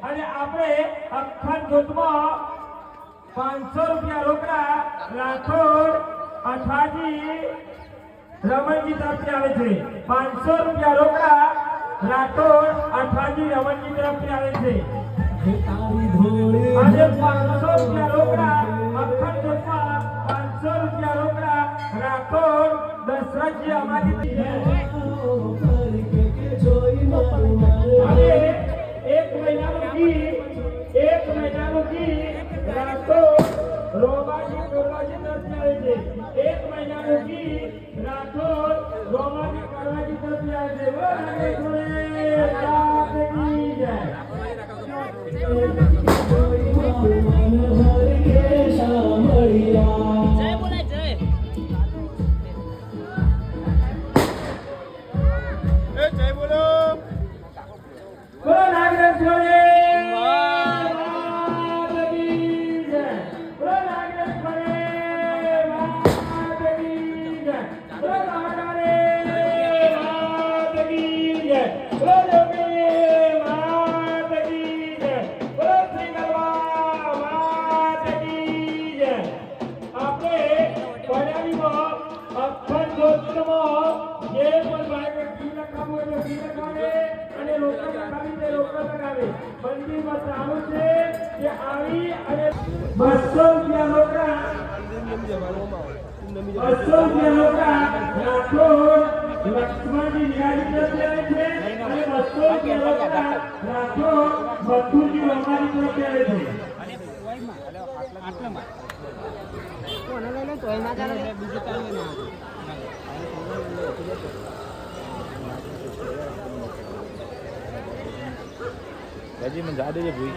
અને આપણે અખંડ જ્યોતમાં 500 રૂપિયા રોકડા રાઠોડ અઠાજી રમણજી તરફથી આવે છે. 500 રૂપિયા રોકડા રાઠોડ અઠાજી રમણજી તરફથી આવે છે. આજે 500 રૂપિયા રોકડા અખંડ જ્યોતમાં 500 રૂપિયા રોકડા રાઠોડ દશરથજી અમારી હવે 1 મહિનાનું ગીત રાઠોડ રોમાજી કરવાજી તરફથી આવે છે. 1 મહિનાનું ગીત રાઠોડ રોમાજી કરવાજી તરફથી આવે છે. जी मैं जा दीजिए भूल